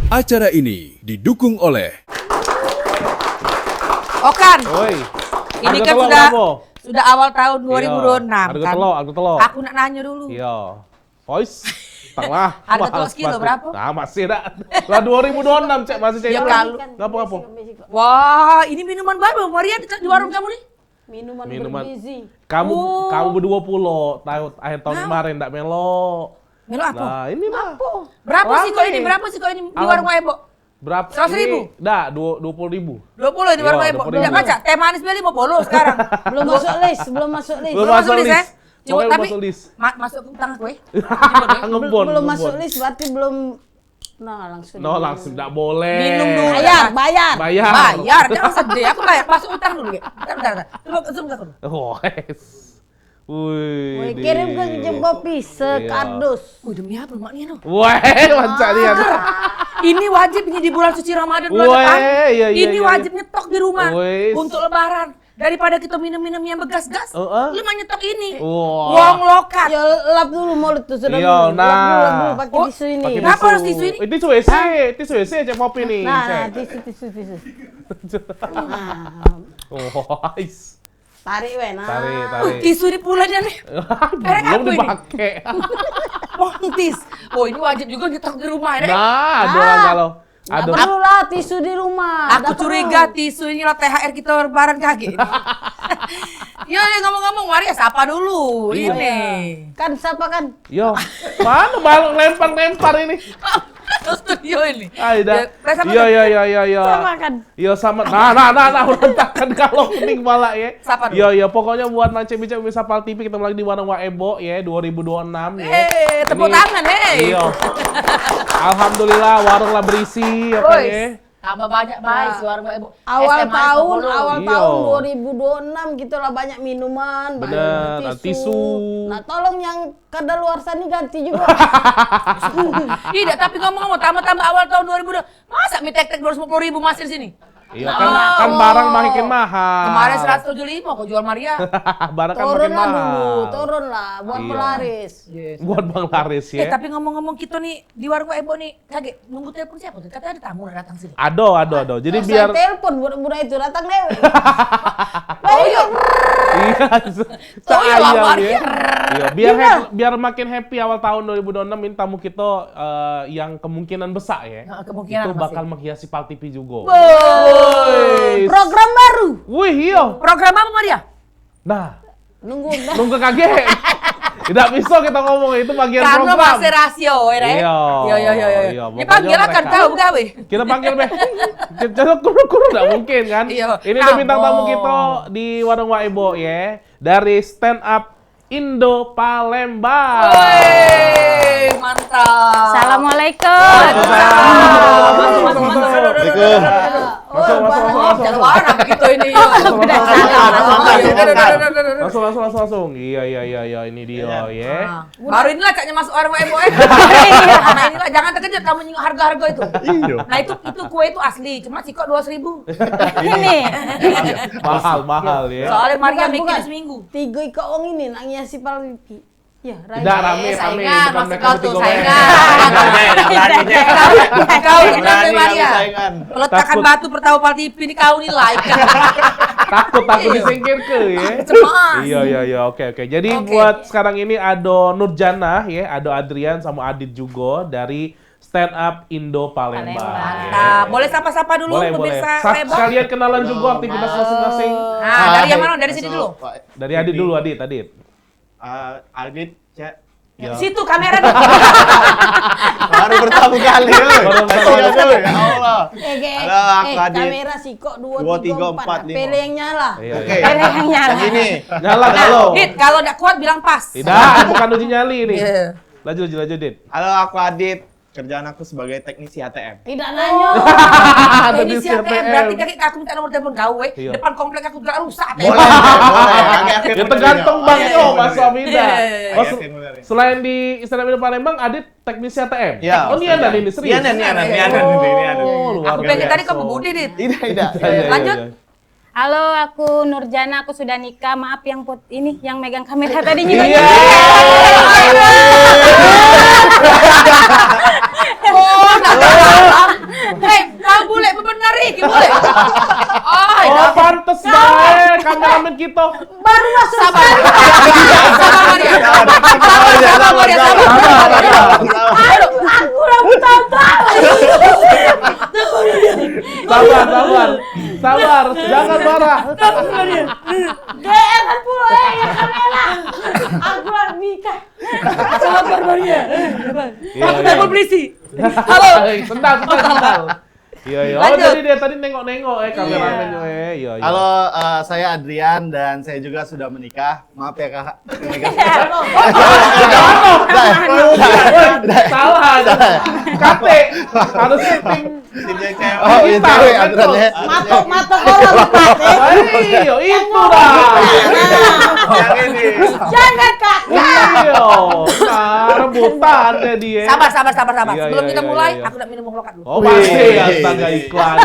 Acara ini didukung oleh Okan, Oi. ini Harga kan telur sudah berapa? sudah awal tahun 2026 Harga kan. telur, Aku nak nanya dulu. Iya. Ois. Tengah. Harga telur sekilo berapa? Nah, masih dah. Lah 2026, Cek, masih Cek. Ya, kalau- Ngapa? Wah, ini minuman baru Maria di warung kamu nih. Minuman bergizi. Kamu Oh. kamu berdua pulau akhir tahun kemarin ndak melo. Melo apa? Nah, ini mah. Berapa sih kok Rame. ini? Berapa sih kok ini di Alam. warung Ebo? Berapa? 100.000? Dah, 20.000. 20 di warung Iya, Ebo. 20.000. Tidak baca, teh manis beli 50 sekarang. Belum masuk list, belum masuk list. Belum masuk list, ya? Coba Pokoknya tapi masuk list. masuk ke tangan gue. Ngebon. Belum masuk ngebon. list berarti belum. Nah, langsung. No, langsung ndak boleh. Minum dulu. Bayar. Bayar, jangan sedih. Aku bayar, masuk utang dulu ya. Bentar. Coba zoom ke aku. Wes. Wih. Woi, kirim ke Jem Kopi sekardus. Demi apa mak Niano? Weh, macam dia. Ini wajib ini di bulan suci Ramadan bulan Weh, depan. iya, iya, Ini iya. wajib nyetok di rumah Wes. untuk lebaran. Daripada kita minum-minum yang begas-gas, lu mah nyetok ini. Wah. Wong lokat. Ya lap dulu mulut tuh sudah Iya, dulu. nah. Lap dulu pakai Oh, tisu ini. Pakai Kenapa harus tisu ini? Tisu WC, tisu WC Cek Popi nih. Nah, Cek. tisu. Nah, Wais. tarik we nah. Tarik. Tisu ini pula dia nih. Merek Belum apa ini? dipakai. Pontis. Oh, ini wajib juga nyetok di rumah ya. Nah, ada orang kalau Nggak ada perlu lah tisu di rumah. Aku Nggak curiga perlu. tisu ini lah THR kita lebaran kaget. Ya, ngomong-ngomong, Maria sapa dulu. Iya. Ini. Kan siapa kan? Yo, mana balok lempar ini? Studio ini. Aida. Ya, sama Iya. Sama kan? Iya sama. Nah, berantakan kalau kuning malah ya. Sapa dulu. Iya, pokoknya buat Nance Bicara Bisa Pal TV ketemu lagi di Warung Ebo ya 2026 ya. Tepuk Ini- tangan, Iya. Alhamdulillah warung lah berisi ya kan ya. Tambah banyak baik warung Ibu. Awal tahun Iya. 2026 kita lah banyak minuman, Bener, banyak tisu. Nah, tolong yang kadaluarsa ini ganti juga. Tidak, tapi ngomong-ngomong, tambah awal tahun 2002, masa mie tek-tek 250.000 masih di sini? Iya kan barang makin mahal. Kemarin 175 kok jual Maria. Barang kan Turun makin lah mahal. dulu, turun lah buat Iya. pelaris. Buat Bang Laris ya. Tapi ngomong-ngomong kita nih di warung Ebo nih, kaget nunggu telepon siapa tuh? Katanya ada tamu datang sini. Ado. Jadi Saya biar telepon budak-budak itu datang dewe. Oh iya. iya. Oh iya, Sayang Maria. ya. Iya, biar makin happy awal tahun 2026 ini tamu kita yang kemungkinan besar ya. Nah, kemungkinan itu masih. bakal menghiasi Pal TV juga. Woi. Program baru. Wih, iya. Program apa Maria? Nah, Nunggu kaget. Tidak bisa kita ngomong itu bagian Karena program. masih rasio, ya. Iya. Iya. Iya, Ini pokoknya panggil akan mereka- tahu gawe. Kita panggil Beh. Kita kuru-kuru nggak mungkin kan? Iya. Ini ada bintang tamu Kamu. kita di Warung Waibo ya. Dari Stand Up Indo Palembang. Woi, mantap. Assalamualaikum. Masuk. Jangan warna begitu ini. Langsung. Iya, ini dia ya. Baru inilah kayaknya masuk orang Ebo. Nah inilah jangan terkejut kamu nyinggung harga-harga itu. Iya. Nah itu kue itu asli, cuma sih kok 2.000. Ini. Mahal ya. Soalnya Maria Bukan, bikin bukan. seminggu. 3 iko wong ini nak ngiasi palpipi. Ya, Tidak rame. Saingan, Bukan masuk mereka kau tuh bertiga, saingan. Kau ini nanti Maria. saingan. Peletakan Takut. batu pertahu pal TV ini kau nih like. Takut disingkir ke ya. Cemas. Iya, oke. Jadi Oke. buat sekarang ini ada Nurjana ya, ada Adrian sama Adit juga dari Stand Up Indo Palembang. Mantap. Boleh sapa-sapa dulu Boleh. pemirsa Ebo. Sekalian kenalan juga aktivitas masing-masing. Nah, dari yang mana? Dari sini dulu. Dari Adit dulu, Adit. Adit, Cek. Ya. Situ kamera tuh. Baru bertamu kali. Baru bertamu Ya kali. Allah. Halo, aku Adit. kamera sikok 2, 2, 3, 3, 4, 4. 5. Pilih yang nyala. Iya. Oke. yang nyala. Gini. Nyala kalau. Dit, kalau nggak kuat bilang pas. Tidak, bukan uji nyali nih. Iya. Lanjut, Dit. Halo, aku Adit. Kerjaan aku sebagai teknisi ATM. Tidak nanya. Ini siapa ATM. Berarti kakek aku minta nomor telepon kau, Iya. depan komplek aku gak rusak. Boleh. Ya tergantung Bang Mas Amida. Iya. Selain di Stand Up Indo Palembang, Adit teknisi ATM. Ya. Oh, ini ada ini serius. Ini ada. Oh, luar Aku pengen biasa. tadi kau pembudi, Dit. Tidak. Lanjut. Halo, aku Nurjana, aku sudah nikah. Maaf yang yang megang kamera tadi juga. Iya. Oh, nggak salah. kita. Baru masuk. Sabar Maria. Sabar Maria. Aku rambut tampal. Sabar, jangan marah. Jangan pula ya kamera. Aku lagi nikah. Sabar Maria. Iya, Aku telepon polisi. Halo. Sebentar. Iya. Oh, Lanjut. jadi dia tadi nengok-nengok kameramen iya. Halo, saya Adrian dan saya juga sudah menikah. Maaf ya kakak. Salah. Kate. Harusnya tim Oh, ini cewek aturannya. Matok orang lupa. Iya, itu dah. Yang ini. Jangan kak. Iya. Nah, rebutan deh dia. Sabar. Iya, Sebelum iya, kita iya, mulai, iya. aku nak minum lokat dulu. Oh, pasti astaga iklan.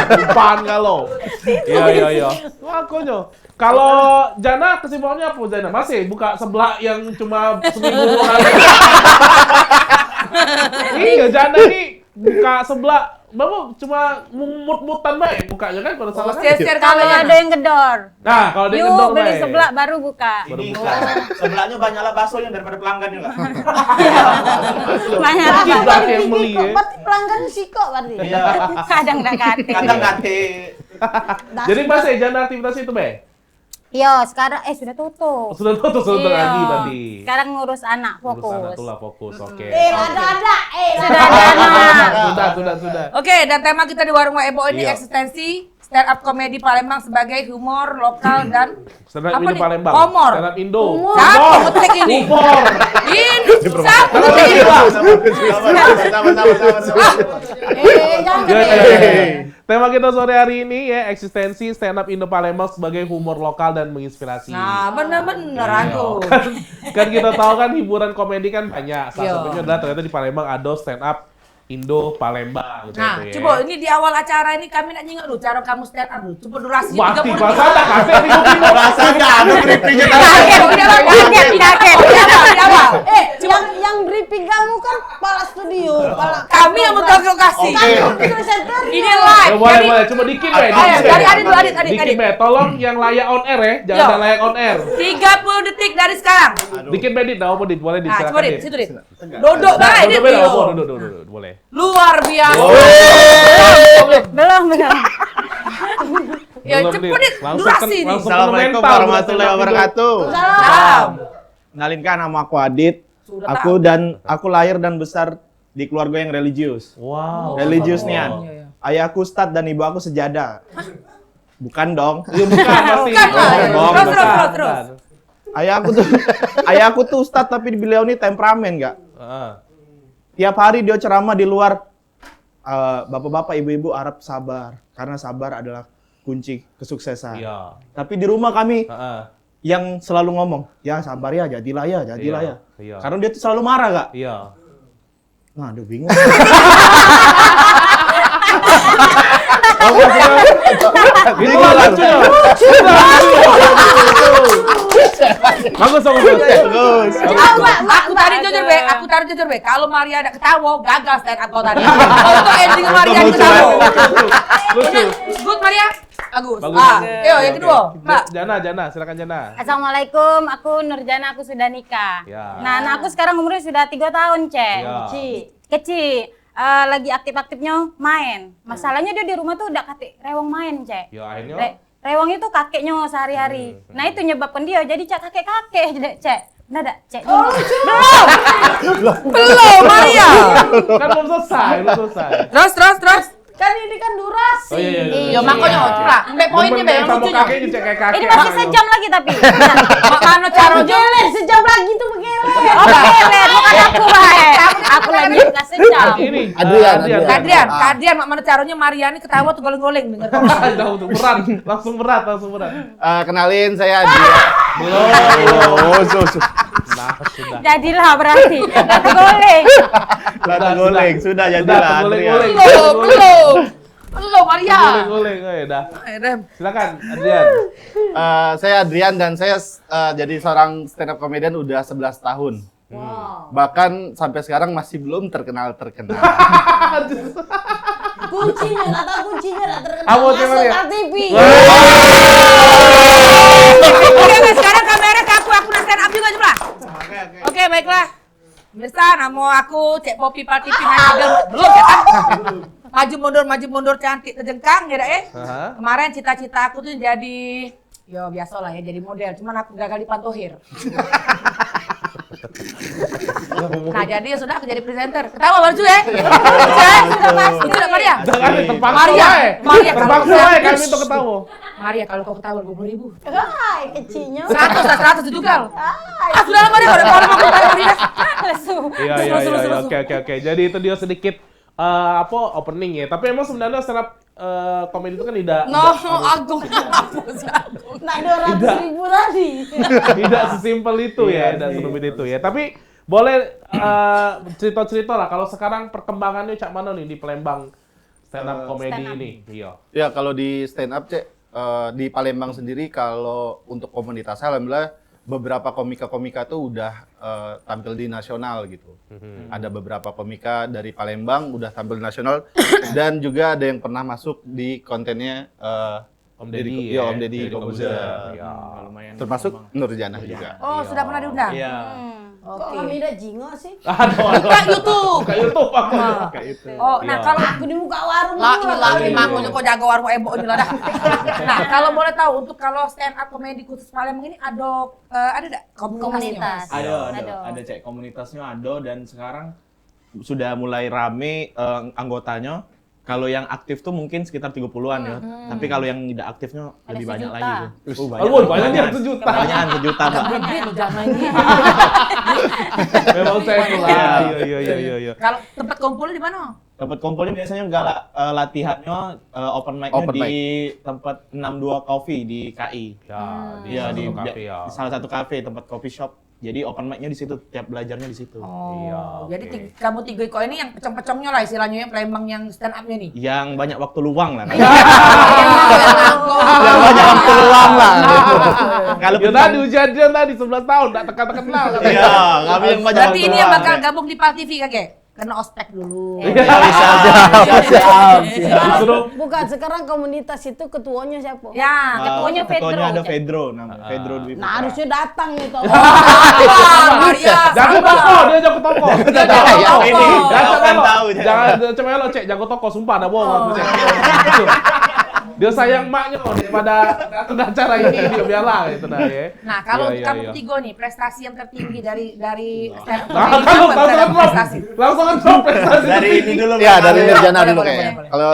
Bukan kalau. Iya. Makanya. Kalau Jana kesimpulannya apa Jana? Masih buka sebelah yang cuma seminggu hari. Iya, Jana ini buka sebelah. Bapak cuma mut-mutan baik bukanya kan kalau salah kan? Share Kalau ada yang gedor. Nah, kalau dia Yuk kendor beli baik. sebelah baru buka. Ini sebelahnya banyaklah baksonya daripada pelanggannya lah. Banyak Mungkin apa? berarti yang beli ya. Berarti pelanggan sih kok berarti. Iya. Kadang nggak kate. Kadang kate. Jadi Mas Jana aktivitas itu Be? Yo, sekarang sudah tutup. Sudah tutup Iya. lagi tadi. Sekarang ngurus anak Urus anak fokus. tuh lah fokus, oke. Ada. Sudah ada anak. Sudah. Oke, dan tema kita di Warung Ebo ini Iya. eksistensi stand up komedi Palembang sebagai humor lokal dan Stand up apa Indo nih? Palembang. Humor. Stand up Indo. Siapa ngetik ini? Humor. Ini siapa ngetik ini? Sama. Jangan. Ya. Tema kita sore hari ini ya eksistensi stand up Indo Palembang sebagai humor lokal dan menginspirasi. Nah, bener-bener aku. Kan kita tahu kan hiburan komedi kan banyak. Salah Iya. satunya adalah ternyata di Palembang ada stand up Indo Palembang. Nah, gitu ya. coba ini di awal acara ini kami nak nyingok dulu cara kamu stand up dulu. Coba durasinya Mati 30 bahasa detik. ada kafe di Bukit Rasanya ada kritiknya. Kaget. Di awal. Yang briefing kamu kan kepala studio, kepala. Kami yang betul lokasi. Presenter. Ini live. Boleh. Jadi Coba dikit, Be. Ayo, dari Adit dulu, Adit. Dikit, Be. Tolong yang layak on air ya. Jangan Yo. ada layak on air. 30 detik dari sekarang. Dikit, Be, Dit. Apa, Dit? Boleh, Dit. Nah, Silakan, coba Dit, Dit. situ Dit. Duduk Nah, baik Dit. duduk, Be. Yo. Oh, duduk. Boleh. Luar biasa. Belum. Ya, Belum, cepet Dit. Langsung Durasi nih. langsung Assalamualaikum mental, warahmatullahi Dit. wabarakatuh. Salam. Nalinkan nama aku Adit. Sudah Aku lahir dan besar di keluarga yang religius. Wow. Religius nih, An. Iya. Ayahku ustadz dan ibu aku sejadah. Bukan dong. Iya, bukan pasti. Bukan lah. Bohong, Terus. bukan. Ayahku tuh ustadz tapi beliau ini temperamen nggak. Heeh. Tiap hari dia ceramah di luar. Bapak-bapak, ibu-ibu harap sabar karena sabar adalah kunci kesuksesan. Iya. Tapi di rumah kami Heeh. yang selalu ngomong, ya sabar ya, jadilah ya. Iya. Karena dia tuh selalu marah gak? Iya. Nah, aduh bingung. Itu lucunya. Bagus. Aku taruh jujur be. Kalau Maria ada ketawa, gagal stand up kau tadi. Kalau itu ending Maria ketawa. Lucu. Good Maria. Bagus. Bagus. Yo, yang kedua, Mbak. Jana, silakan Jana. Assalamualaikum, aku Nurjana, aku sudah nikah. Ya. Nah, anak aku sekarang umurnya sudah 3 tahun, Cek. Ya. Kecil. Lagi aktif-aktifnya main. Masalahnya dia di rumah tuh udah kate rewang main, Cek. Ya akhirnya. Rewang itu kakeknya sehari-hari. Nah, itu nyebabkan dia jadi Cek kakek-kakek, Cek. Nah, Cek. Belum Maria. Kan belum selesai. Terus. Kan ini kan durasi. Oh iya. Yo makanya coba. Mbak poinnya Mbak yang sama lucunya. kakeknya cek kayak kakek. Ini masih sejam lagi tapi. Makanya cara Geler sejam lagi tuh begeler. Oh, beler, bukan aku, baik. Aku lagi nggak sejam. Ini Adrian. Kadian mak mana caranya Mariani ketawa tuh goleng-goleng denger. Langsung berat. Kenalin saya Adrian. Belum. Nah, sudah. Jadilah berarti. Lagi goleng. Lata goleng, sudah jadilah Adrian. Belum Maria. Goleng, dah. Rem. Silakan Adrian. Saya Adrian dan saya jadi seorang stand up comedian udah 11 tahun. Bahkan sampai sekarang masih belum terkenal. Kuncinya, kata kuncinya tak terkenal. Apa, coba Masuk lihat. RTV. Oke, sekarang kamera ke aku udah stand up juga coba. Oke, baiklah. Mirsa, nama aku Cek Popi Paltipi belum ya kan? Maju mundur cantik terjengkang ya dah. Kemarin cita-cita aku tuh jadi biasa lah ya jadi model, cuman aku gagal di Pantohir. Nah jadi ya sudah aku jadi presenter. Ketawa baru ya? Sudah pasti. Itu Maria. Jangan terpaksa Maria, wae. Terpaksa wae kami itu ketawa. Maria kalau kau ketawa 20.000. Hai, kecilnya. 100 juga loh. Sudah lah Maria kalau mau ketawa Maria. Iya. Oke. Jadi itu dia sedikit opening ya. Tapi emang sebenarnya stand up komedi itu kan tidak Agung. Nah, 200.000 tadi. tidak sesimpel itu ya, tidak serumit itu ya. Tapi boleh cerita-cerita lah kalau sekarang perkembangannya cak mana nih di Palembang stand up komedi ini? Iya. Ya kalau di stand up Cek, di Palembang sendiri kalau untuk komunitas alhamdulillah beberapa komika-komika tuh udah tampil di nasional gitu. Ada beberapa komika dari Palembang udah tampil di nasional dan juga ada yang pernah masuk di kontennya Om Deddy ya. Om Deddy Kobuzer. Lumayan. Termasuk Nurjanah juga. Oh, sudah pernah diundang? Iya. Kok kami udah jingo sih? Buka YouTube. Buka YouTube aku. Oh, nah kalau Aku di muka warung lah dulu ini makanya kok jago warung Ebo ini lah dah. Nah, kalau boleh tahu untuk kalau stand up komedi khusus Palembang ini ada enggak komunitas? Ada cek komunitasnya ada dan sekarang sudah mulai rame anggotanya. Kalau yang aktif tuh mungkin sekitar 30-an ya. Tapi kalau yang tidak aktifnya lebih banyak lagi tuh. Banyak dia sejuta. Banyak sejuta, Pak. Jangan ini. Memang saya lah. Iya. Kalau tempat kumpul di mana? Tempat kumpulnya biasanya enggak latihannya open mic-nya Open di tempat 62 Coffee di KI. Ya, Di ya. salah satu kafe tempat coffee shop. Jadi open mic-nya di situ, tiap belajarnya di situ. Oh, jadi kamu tiga iko ini yang pecong-pecongnya lah istilahnya yang Palembang yang stand up-nya nih. Yang banyak waktu luang lah. Yang banyak waktu luang lah. Kalau Ya tadi ujian tadi 11 tahun, tak tekan-tekan lah. Iya, kami yang banyak berarti waktu ini yang luang. bakal gabung di Pal TV kakek? Karena ospek dulu. Bisa aja. Bukan, sekarang komunitas itu ketuanya siapa? Ya, Ketuanya Ketuanya ada Cek. Pedro namanya. Pedro Dwi Nah, harusnya datang nih toh. Maria. Jago toko, dia jago toko. Ini, Jangan kan melo. tahu. Jangan cuma melo cek jago toko sumpah ada bohong aku cek. Dia sayang maknya daripada datang acara ini dia biarlah gitu dah ya. Nah, kalau Iya, kamu iya. tiga nih, prestasi yang tertinggi dari stand up Nah, comedy kalau apa stand up prestasi? langsung kan prestasi. Dari ini dulu. Ya dari boleh, Nurjanah boleh, dulu boleh, kayaknya. boleh. Kalau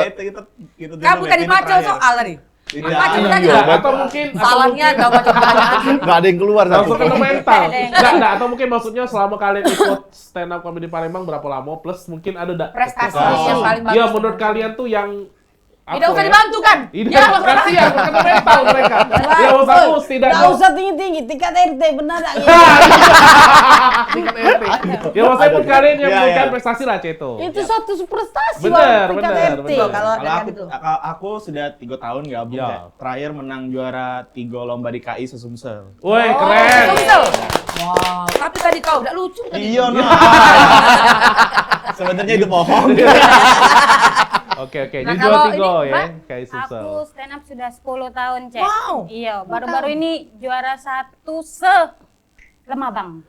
Kita Kamu tadi macam soal tadi. Macam tadi. Iya, atau mungkin Salahnya enggak baca pertanyaan. nggak ada yang keluar satu. langsung kena mental. Enggak, atau mungkin maksudnya selama kalian ikut stand up comedy Palembang berapa lama plus mungkin ada enggak Prestasi yang paling bagus. Iya, menurut kalian tuh yang Tidak usah dibantu kan? Tidak, kasihan kena mental mereka. Ya usah aku setidaknya. Nggak usah tinggi-tinggi, tingkat RT benar nggak gitu? Tingkat RT. Ya maksudnya pun kalian yang memberikan prestasi lah Ceto. Itu suatu prestasi Bener, Bang, tingkat bener, RT. bener. Kalau aku sudah 3 tahun gabung. Ya. Cek. Terakhir menang juara 3 lomba di KI sesumsel. Woi, keren. Sumsel. Wow, tapi tadi kau udah lucu tadi. Iya, no. Sebenarnya itu bohong. Oke. Nah, Jadi kalau 2-3 ini, ya, Mbak, kayak Sumsel. Aku stand up sudah 10 tahun, Cek. Wow. Iya, baru-baru ini juara 1 Lemabang.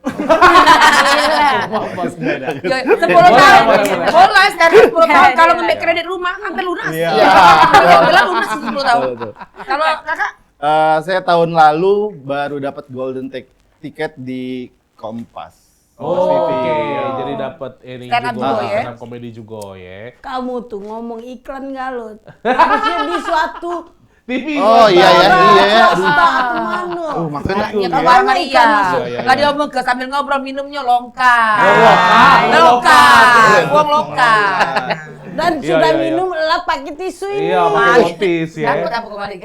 Ya, 10 tahun. Boleh stand up 10 tahun kalau ngambil kredit rumah sampai lunas. Iya. Bilang lunas 10 tahun. Kalau kakak saya tahun lalu baru dapat golden ticket di Kompas. Oh, oke. Iya. Jadi dapat ini Stand up juga, juga ya? stand up comedy juga ya. Kamu tuh ngomong iklan galut. Harusnya di suatu TV. Oh iya ya, iya ya. swasta atau mana? Makanya ya Apa kawan ikan Maria. masuk? Iya. Tadi omong ke sambil ngobrol minumnya longkar. lokal. Lokal. Uang lokal. Dan Iya, sudah iya, iya. minum lap pakai tisu ini. Iya, pakai notis ya. Dapat apa kembali?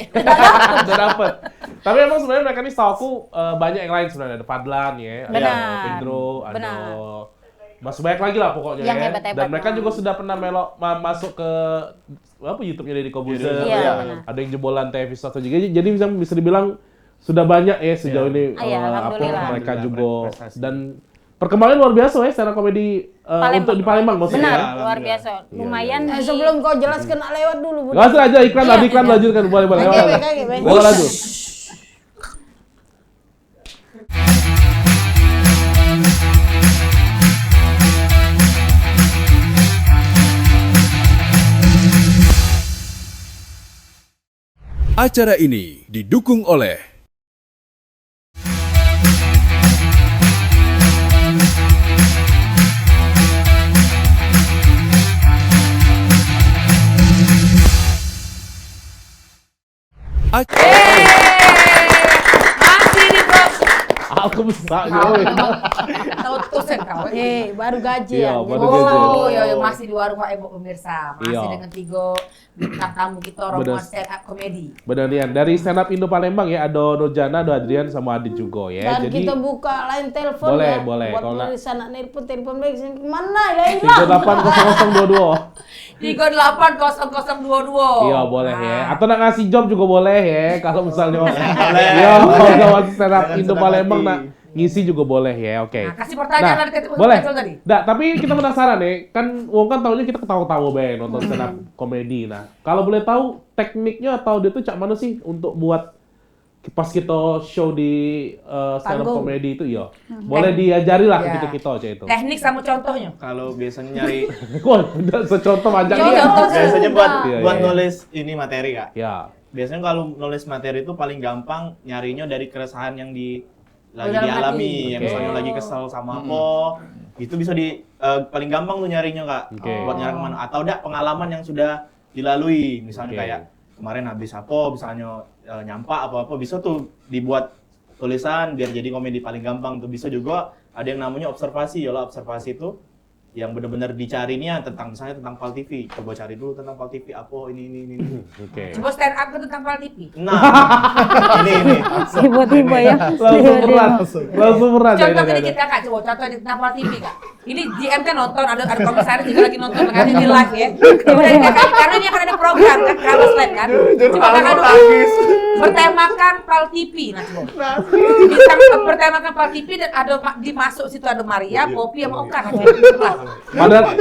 Udah dapet. Tapi emang sebenarnya mereka ini setahu aku banyak yang lain sebenarnya. Ada Fadlan ya, ada Benar. Pedro, ada Benar. masih banyak lagi lah pokoknya Yang ya. hebat-hebat. Dan mereka juga sudah pernah masuk ke apa YouTube-nya Deddy Kobuzer. Iya, benar. Ada yang jebolan TV1 juga. Jadi bisa dibilang sudah banyak ya sejauh ini Iya, alhamdulillah. mereka Alhamdulillah, juga berprestasi. dan perkembangan luar biasa ya stand up comedy untuk di Palembang maksudnya. Benar, Ya. luar biasa. Lumayan di... Sebelum kau jelaskan nak lewat dulu. Budi. Langsung aja iklan lanjutkan boleh Oke, lewat. oke, oke. Lewat lanjut. Acara ini didukung oleh Masih di vlog. Aku besar Tahu tusen kau. Baru gaji Iya, ya. baru gaji. Oh, iya, masih di warung Pak Ebo pemirsa. Masih Iya. dengan 3 bintang tamu kita rombongan Bener. stand up komedi. Benar Rian, dari stand up Indo Palembang ya, ada Nurjana, ada Adrian sama Adit juga ya. Dan kita buka line telepon Boleh, ya. boleh. Buat Kalau nak- tulis anak telepon baik sini mana ya hilang. 380022. 380022. Iya boleh ya. Nah. Atau nak ngasih job juga boleh ya. Kalau misalnya Boleh. Iya, kalau kawan stand up Jangan Indo senang Palembang hati. nak ngisi juga boleh ya. Oke. Nah, kasih pertanyaan nanti ke boleh. Betul tadi. Nah, tapi kita penasaran nih. Kan Wong kan tahunya kita ketawa-tawa be nonton stand up komedi. Nah, kalau boleh tahu tekniknya atau dia tuh cak mana sih untuk buat pas kita show di stand up Panggung. komedi itu iya. Boleh diajari lah ke Ya. kita cak itu. Teknik sama contohnya. Kalau biasanya nyari Wah, udah secontoh aja Iya, nih. contoh. biasanya buat Iya, buat iya. nulis ini materi Kak. Ya. Biasanya kalau nulis materi itu paling gampang nyarinya dari keresahan yang lagi dalam dialami, hati. yang Oke. misalnya lagi kesel sama apa, itu bisa paling gampang tuh nyarinya Kak. Oke. Buat nyari kemana atau enggak pengalaman yang sudah dilalui, misalnya Oke. kayak kemarin habis apa, misalnya nyampak apa-apa, bisa tuh dibuat tulisan biar jadi komedi paling gampang tuh. Bisa juga ada yang namanya observasi, ya observasi itu yang benar-benar dicarinya tentang misalnya tentang Pal TV. Coba cari dulu tentang Pal TV apa ini. Oke. Coba stand up ke tentang Pal TV. Nah, ini. Tiba-tiba ya. Langsung berat. Langsung berat. Contoh ya, sedikit kakak, coba contoh di tentang Pal TV kak. Ini GM kan nonton, ada komisaris juga lagi nonton, makanya di live ya. Kemudian kakak, karena ini akan ada program kan, Kramas Live kan. Coba kakak dulu bertemakan Pal TV, nah coba. Bisa bertemakan Pal TV dan ada dimasuk situ ada Maria, Poppy sama Oka. Nah, coba.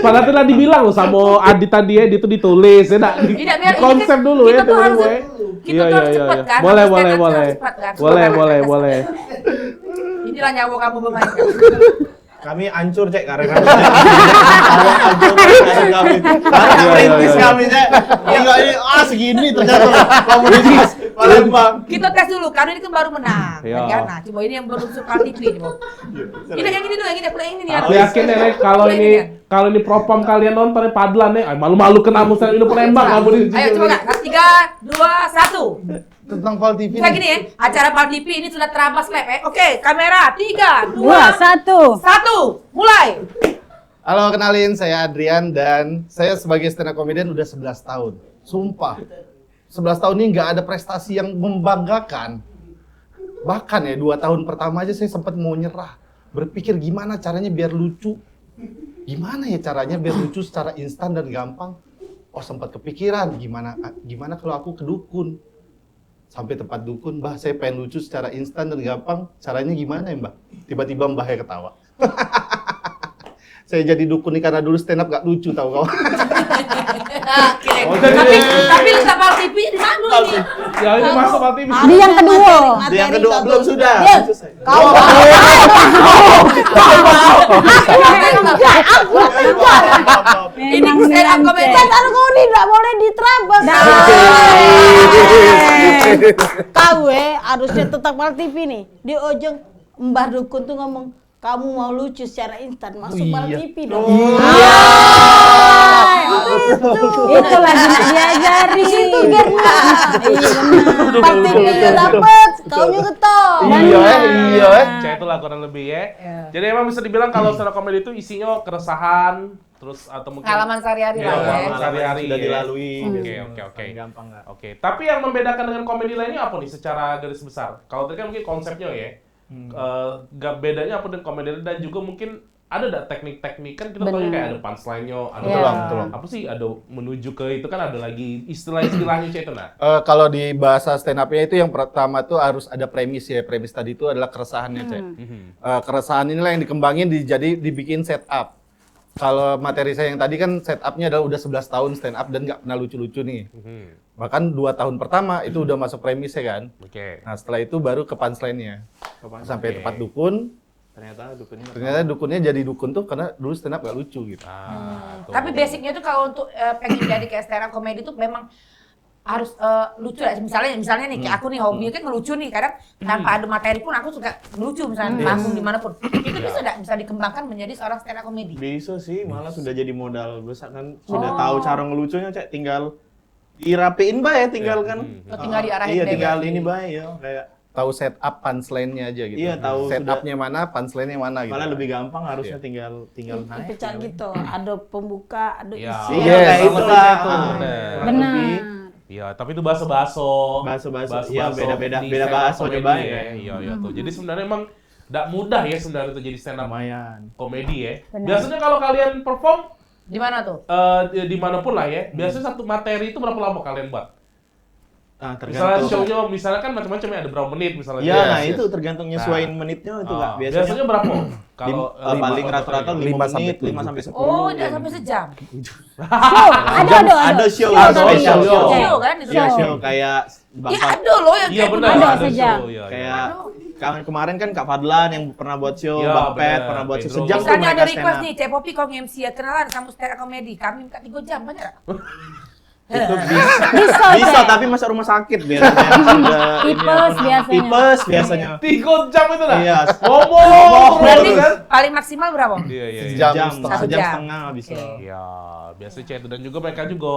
Padahal tuh tadi bilang loh sama Adit tadi ya, itu ditulis ya, nak Tidak, biar ini konsep kan- dulu kita ya tuh harus- dulu ya. kita tuh harus cepat kan, Boleh, harus boleh, stand up boleh. harus cepat kan. Boleh, Coba, boleh, kakak. boleh. Inilah nyawa kamu bermain kan. Kami hancur cek karir kami. Hancur karir kami. Karena perintis iya. kami cek. Enggak ini segini ternyata komunitas Palembang. Kita tes dulu, karena ini kan baru menang. Iya. Nah, coba ini yang berunsur Pal TV coba. Ini yang ini dulu, yang ini aku yang ini nih. Aku yakin ya, Nek, kalau ini propam kalian nonton ya padlan nih, malu-malu kena musuh ini Palembang kamu di Ayo coba kak, 3, 2, 1. Tentang Pal TV Kita gini ya, acara Pal TV ini sudah terabas live ya. Oke, kamera 3, 2, 2, 1. 1, mulai. Halo, kenalin saya Adrian dan saya sebagai stand up comedian udah 11 tahun. Sumpah. 11 tahun ini nggak ada prestasi yang membanggakan. Bahkan ya 2 tahun pertama aja saya sempat mau nyerah. Berpikir gimana caranya biar lucu. Gimana ya caranya biar lucu secara instan dan gampang. Oh, sempat kepikiran gimana kalau aku ke dukun. Sampai tempat dukun, Mbah saya pengen lucu secara instan dan gampang. Caranya gimana ya Mbah? Tiba-tiba Mbah ya ketawa. Saya jadi dukun nih karena dulu stand up gak lucu tau kau. Oke. Oh, jadi- Tapi letak Pal TV di mana dulu ini? Ya ini masuk Pal TV. Di yang kedua. Yang kedua belum sudah. Kau Ini stand up comedy. Taruh kau ini nggak boleh diterabas. Kau harusnya tetap Pal TV nih. Di ujung Mbah Dukun tuh ngomong, kamu mau lucu secara instan masuk Pal TV dong. Itu lagi nak diajari. Itu gamenya. Iya benar. Pal TV-nya dapet, kaunya getol. Iya. Cek itulah kurang lebih ya. Jadi emang bisa dibilang kalau stand up comedy itu isinya keresahan, terus atau mungkin Pengalaman sehari-hari Iya, lah ya. pengalaman sehari-hari sudah ya. dilalui. Oke. Paling gampang Kak. Oke, tapi yang membedakan dengan komedi lainnya apa nih secara garis besar? Kalau tadi kan mungkin konsepnya ya, bedanya apa dengan komedi lain dan juga mungkin ada nggak teknik-teknik kan kita tahu kayak ada punchline-nya, ada Betul, apa sih, ada menuju ke itu kan ada lagi istilah-istilahnya itu nah. Kalau di bahasa stand up-nya itu yang pertama tuh harus ada premis ya. Premis tadi itu adalah keresahannya, Cek. Keresahan inilah yang dikembangin dibikin setup. Kalau materi saya yang tadi kan setup-nya adalah udah 11 tahun stand up dan nggak pernah lucu-lucu nih. Bahkan 2 tahun pertama itu udah masuk premisnya kan. Oke. Nah setelah itu baru ke punchline-nya. Sampai tempat dukun, ternyata dukunnya jadi dukun tuh karena dulu stand up gak lucu gitu. Tuh. Tapi basicnya tuh kalau untuk pengen jadi kayak stand up comedy tuh memang harus lucu lah. Misalnya nih kayak aku nih hobi kan ngelucu nih, kadang tanpa ada materi pun aku suka ngelucu misalnya panggung dimanapun. Itu bisa dikembangkan menjadi seorang stand up comedy. Bisa sih, malah sudah jadi modal besar kan. Sudah tahu cara ngelucunya, Cek. Tinggal dirapiin bae, tinggal kan. Tinggal diarahin Iya, deh, tinggal ya. ini bae ya, kayak Tahu setup punchline-nya aja gitu. Iya, tahu Setupnya mana, punchline-nya mana gitu. malah lebih gampang harusnya tinggal naik. Pecah gitu, ada pembuka, ada Iya. isi. Iya, Yes, kayak sama itulah. itu, Kurang Benar. lebih. Iya, tapi itu baso-baso. Baso-baso. Iya, beda-beda di beda stand up baso comedy coba ya. ya. Iya tuh. Jadi sebenarnya emang nggak mudah ya sebenarnya itu jadi stand up Lumayan. komedi ya. Benar. Biasanya kalau kalian perform Di mana tuh? di manapun lah ya, biasanya satu materi itu berapa lama kalian buat? Ah, Misalnya tergantung. show-nya, misalnya kan macam-macam ya, ada berapa menit misalnya. Iya, Yes, nah yes. itu tergantung nyesuaiin menitnya itu Kak. Biasanya berapa? Kalau paling rata-rata 5 menit, 5 sampai 10. Oh, tidak sampai sejam. Ada show spesial show. Show kan itu. Iya, show kayak Bang Iya Fad- ada loh yang Iya kayak benar, begitu. ada sejam. show. Iya, iya. kayak kemarin kan Kak Fadlan yang pernah buat show, Iya, Bang Pet benar. pernah buat show Pedro. sejam tuh Misalnya mereka ada stand request up. nih, Cek Popi kau MC ya, kenalan kamu stand up comedy. Kami minta 3 jam, banyak nggak? Itu bisa tapi masa rumah sakit biasanya. Sudah ini Tipes apa namanya, biasanya. Tipes biasanya. 3 jam itu lah. Iya. Ngomong Berarti terus kan. paling maksimal berapa? Iya, iya, iya. Sejam Jam, setengah. sejam Jam. setengah bisa. Oke. Ya, biasanya cek itu dan juga mereka juga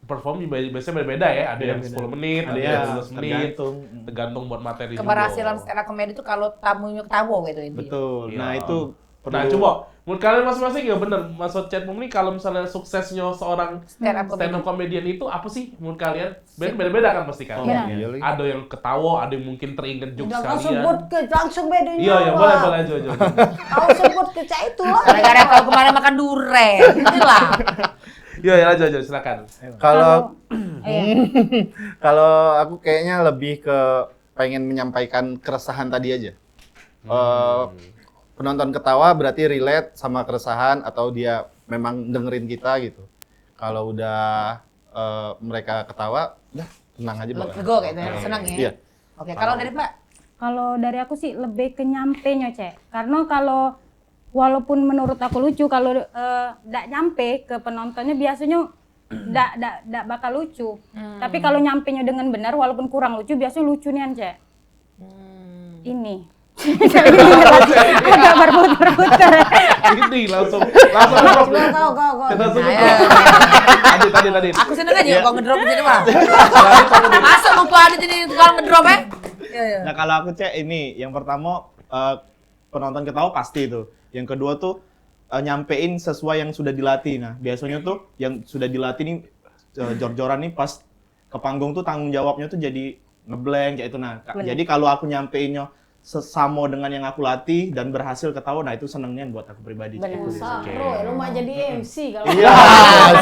perform biasanya berbeda ya. Ada yang 10 menit, ada yang 15 menit. tergantung. Tergantung buat materi juga. Keberhasilan stand up comedy itu kalau tamunya ketawa gitu intinya. Betul. Nah, Iya. itu Nah, coba menurut kalian masing-masing ya bener, maksud chat ini kalau misalnya suksesnya seorang Stand up stand up comedian itu apa sih menurut kalian? Beda-beda kan pasti kan? Benar. Iya lagi. Ada yang ketawa, ada yang mungkin teringat jokes Jangan kalian. sebut ke langsung bedanya. Iya, iya, boleh aja. Kau sebut ke cah itu lah. Gara-gara kau kemarin makan durian, itulah. Iya, ya aja silakan. Kalau Iya. kalau aku kayaknya lebih ke pengen menyampaikan keresahan tadi aja. Penonton ketawa berarti relate sama keresahan atau dia memang dengerin kita gitu. Kalau udah mereka ketawa, udah tenang aja bawaan. Lego gitu ya, senang ya. Iya. Oke, kalau dari Mbak? Kalau dari aku sih lebih ke nyampenya, Cek. Karena kalau walaupun menurut aku lucu, kalau nggak nyampe ke penontonnya biasanya nggak bakal lucu. Tapi kalau nyampenya dengan benar, walaupun kurang lucu, biasanya lucu nian, Cek. Ini. Agak berputar-putar. Ini langsung drop. Kau. Langsung Ayo. tadi. Aku seneng aja kalau ngedrop di sini mah. Masa lupa ada jadi tukang ngedrop ya? Iya. Nah, kalau aku cek ini, yang pertama penonton ketawa pasti itu. Yang kedua tuh nyampein sesuai yang sudah dilatih. Nah, biasanya tuh yang sudah dilatih nih jor-joran nih pas ke panggung tuh tanggung jawabnya tuh jadi ngeblank kayak itu. Nah, jadi kalau aku nyampein sesama dengan yang aku latih dan berhasil ketawa, nah itu senengnya buat aku pribadi. Bener. Bro, lu mau jadi MC kalau Iya,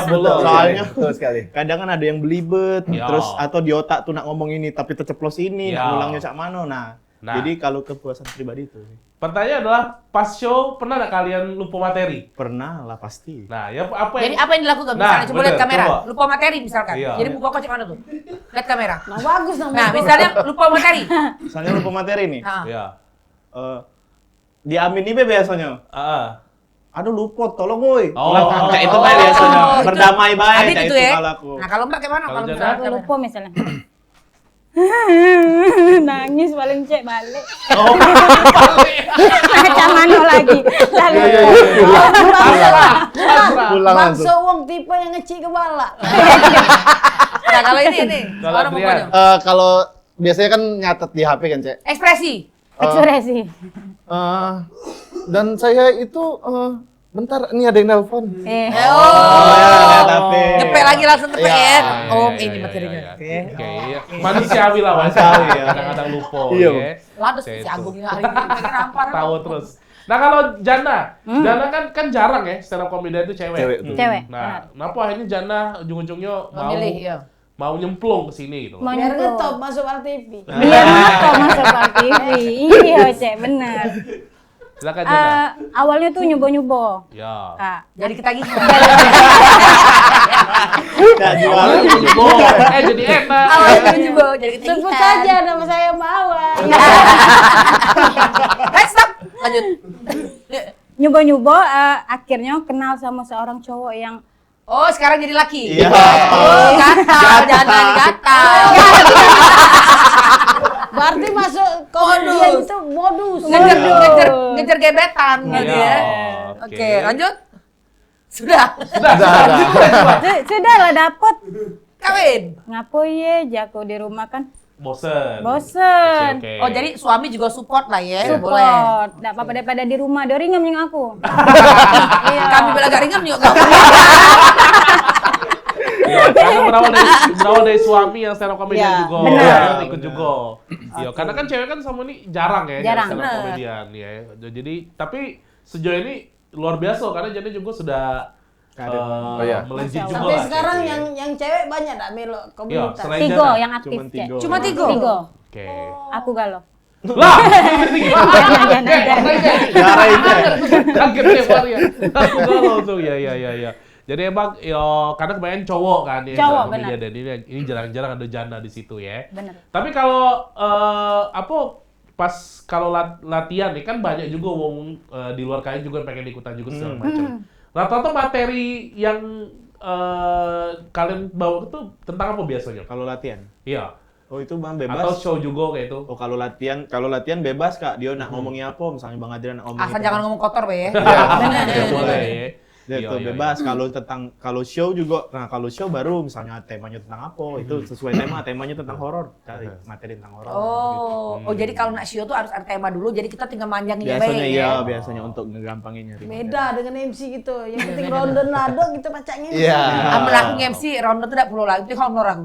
betul. soalnya Betul sekali. kadang kan ada yang belibet, Ya. terus atau di otak tuh nak ngomong ini tapi terceplos ini, Ya. nak ngulangnya cak mano. Nah, Nah. jadi kalau kepuasan pribadi itu Pertanyaan adalah pas show pernah nggak kalian lupa materi? pernah lah pasti. Nah, ya apa Jadi yang apa yang dilakukan? Nah, Misalnya coba lihat bener, kamera, coba. lupa materi misalkan. Iya. Jadi muka kau cek mana tuh? Lihat kamera. Nah, bagus nama Nah, gua. misalnya lupa materi. Misalnya lupa materi nih, Nah, ya. diamin ini biasanya. Aduh lupa, tolong woi. Oh. Kayak itu baik biasanya. Oh, itu Berdamai baik Adit kayak itu itu ya. kalau aku. Nah, kalau Mbak kayak mana? Kalau Kalau Jana? misalnya Aku kamera. lupa misalnya. Nangis paling Cek balik. Oh, Macam mana lagi? Lalu Pulang Bangsa langsung. uang tipe yang ngecik kepala. Nah, kalau ini Kalau orang Adrian. mukanya. Kalau biasanya kan nyatet di HP kan, Cek. Ekspresi. ekspresi. Dan saya itu bentar, ini ada yang nelpon. Oh, ya, tapi. ngepek lagi langsung ngepek Iya. ya. Oh, Iya, ini iya, materinya. iya, Oke. iya. Oke, iya. Manusiawi lah, Manusiawi, ya. Kadang-kadang lupa. Iya. ya. Lados Oke, si itu. Agung ini hari ini pengen nampar. Tahu terus. Nah, kalau Jana, Jana kan jarang ya stand up comedian itu cewek. Cewek tuh. Cewek. Nah, kenapa akhirnya Jana ujung-ujungnya Memilih, iya. mau nyemplung ke sini gitu. Mau Biar nyemplung. ngetop masuk RTV. Biar ngetop masuk ke TV. Iya, Cek, benar. Silakan Jana. Awalnya tuh nyoba-nyoba. Ya. Kak. Jadi ketagihan. Nggak jual. Jadi enak. Awalnya nyoba, jadi ketagihan. Sebut saja nama saya Mawar. Stop. Lanjut. Nyoba-nyoba, akhirnya kenal sama seorang cowok yang Oh, sekarang jadi laki. Iya. Oh, gatal. Jangan gatal. Berarti masuk komedian itu modus. Ngejar gebetan gitu ya. Oke. Oke, lanjut. Sudah. Sudah lah dapet. Kawin. Ngapo ye, jago di rumah kan. Bosen. Bosen. Oke. Oh, jadi suami juga support lah ya. Boleh. Support. Nggak apa-apa daripada di rumah, dia ringam yang aku. Iya. Kami bela gak ringam juga nggak Iya, karena berawal dari suami yang stand up comedian Iya, juga. benar. Ya, ikut juga. Iya, karena kan cewek kan sama ini jarang ya Jarang. jadi stand up comedian ya. Jadi tapi sejauh ini luar biasa karena jadi juga sudah melejit juga. Sampai lah, sekarang gitu ya. yang cewek banyak dak melok Iya, komunitas. selain Tigo Jana. yang aktif, Cuman Cek. tiga. Cuma tiga. Tigo. Oke. Aku galau. Lah, Jangan. Darah itu. kaget deh Maria. Aku galau tuh. Ya. Jadi emang karena kebanyakan cowok kan ya. Cowok, stand up comedian, benar. dan ini jarang-jarang ada janda di situ ya. Bener. Tapi kalau pas kalau latihan nih kan banyak juga wong di luar kalian juga pengen ikutan juga segala macam. Rata-rata materi yang kalian bawa itu tentang apa biasanya? Kalau latihan. Iya. Oh itu bang Atau bebas. show juga kayak itu. Oh kalau latihan bebas kak. Dia nak ngomongin apa? Misalnya bang Adrian nak ngomongin. Asal jangan ngomong kotor be ya. Iya, boleh ya. Itu Iya, bebas. Kalau show juga. Nah kalau show baru misalnya temanya tentang apa? Itu sesuai tema. Temanya tentang horor. Cari materi tentang horor. Oh, jadi kalau nak show tuh harus ada tema dulu. Jadi kita tinggal manjangin Biasanya baik iya, ya. biasanya untuk ngegampangin nyari. Beda dengan MC gitu. Yang penting ronde nado kita pacaknya. Iya. Ambil aku MC, ronde tuh tidak perlu lagi, itu honor aku.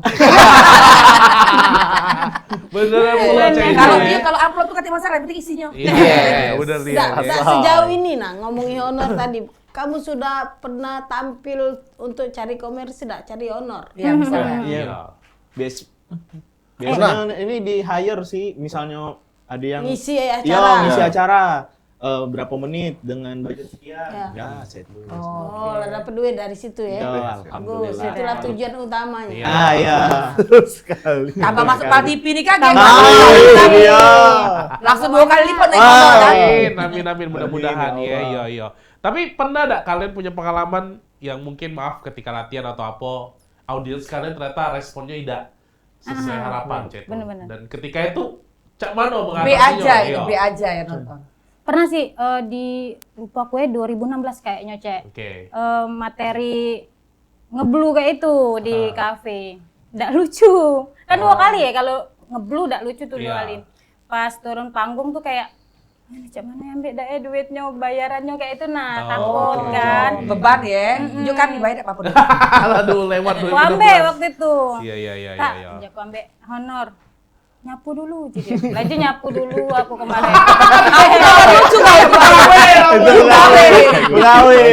Beneran pula cewek. Kalau upload tuh katanya masalah, yang penting isinya. Iya, bener dia. Nggak sejauh ini nah ngomongin honor tadi. Kamu sudah pernah tampil untuk cari komersi nggak? Cari honor? Iya, misalnya. Iya. Biasanya ini di hire sih. Misalnya ada yang Ngisi acara. Iya, ngisi acara. Berapa menit dengan budget sekian. Ya, set dulu. Oh, dapat duit dari situ ya. Ya, Bagus, alhamdulillah. itulah tujuan utamanya. Iya. Ah, iya. Sekali. Tambah masuk Pal TV nih kan? Iya. Langsung 2 kali lipat naik honor kan? Amin, mudah-mudahan. Iya. Tapi pernah nggak kalian punya pengalaman yang mungkin maaf ketika latihan atau apa, audiens kalian ternyata responnya tidak sesuai harapan, Cet? Bener-bener. Dan ketika itu, cak mana B mengatasinya? aja, Iya. itu B aja ya nonton. Pernah sih di lupa kue 2016 kayaknya, Cek. Oke. Materi ngeblu kayak itu di kafe. Nggak lucu. Kan 2 kali ya kalau ngeblu nggak lucu tuh 2 Iya. kali. Pas turun panggung tuh kayak ini cak mana yang ambil dah duitnya, bayarannya kayak itu takut oke. kan. Beban ya. Itu kan dibayar apa-apa. Aduh, lewat Aku ambil waktu itu. Iya. Kak, aku ambil honor. Nyapu dulu, jadi lagi nyapu dulu aku kemarin. Lucu gak ya? Pegawai.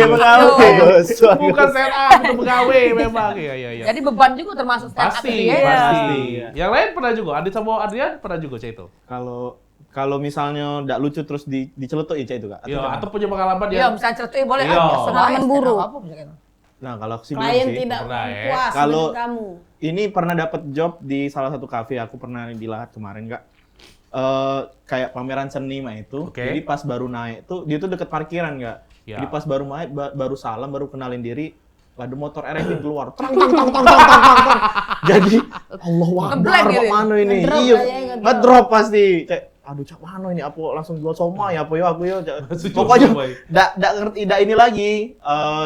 Bukan stand up, itu pegawai memang. Iya. Jadi beban juga termasuk stand up Pasti, itu ya. pasti. Iya. Yang lain pernah juga, Adit sama Adrian pernah juga, Cek itu? Kalau misalnya nggak lucu terus diceletuk ya Cak, itu kak? Iya, jangan? atau punya pengalaman Iya, dia. misalnya ceritanya boleh Iya. aja. Pengalaman buruk. Nah kalau aku sih belum Klien sih. tidak Pernah ya. puas Kalau- dengan kamu. Ini pernah dapat job di salah satu kafe. Aku pernah di Lahat kemarin kak. Kayak pameran seni mah itu. Oke. Jadi pas baru naik tuh dia tuh deket parkiran kak. Ya. Jadi pas baru naik baru salam baru kenalin diri. Ada motor RX keluar. Tang. Jadi Allah Ngeblank Akbar gitu ya? mana ini? Ngedrop Iya. kayaknya, ngedrop. Ngedrop pasti. Cek, aduh cak mana ini? Apa langsung jual somai apa ya aku ya? Langsung jual Pokoknya somai. ndak ngerti ndak ini lagi.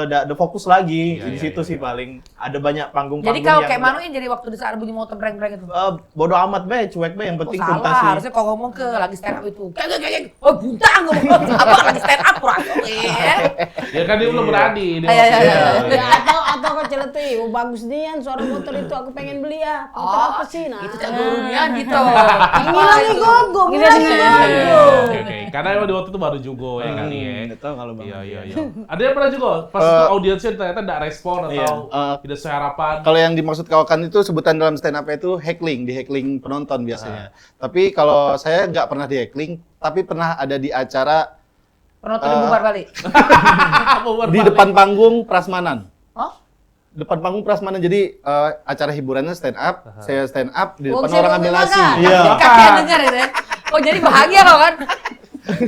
Ndak fokus lagi. Iya, Di iya, situ iya, sih iya. paling ada banyak panggung. Jadi kalau kayak Manu yang jadi waktu di saat bunyi motor breng-breng itu. Bodo amat be, cuek be, yang Oh, penting salah, puntasi. harusnya kalau ngomong ke lagi stand up itu. Kayak, oh buta ngomong apa lagi stand up kurang ya. Ya kan dia belum berani. Dia Iya, waktu iya, itu. iya. Atau kau celetuin, oh bagus nian suara motor itu aku pengen beli ya. Motor apa sih? Nah, Itu cak gurunya gitu. ngilangi gogo, ngilangi gogo. Oke. Karena emang di waktu itu baru juga ya kan ya. Nggak tahu kalau bang. Iya. Ada yang pernah juga pas itu audiensnya ternyata tidak respon atau Iya. tidak sesuai harapan. Kalau yang dimaksud kawakan itu sebutan dalam stand up itu heckling, di heckling penonton biasanya. Tapi kalau saya nggak pernah di heckling, tapi pernah ada di acara Penonton bubar balik. di depan panggung prasmanan. Oh? Depan panggung prasmanan, jadi acara hiburannya stand up, saya stand up di Wong depan saya orang mau ngambil makan. nasi. Iya. Kasihan denger gitu ya. Oh jadi bahagia loh kan?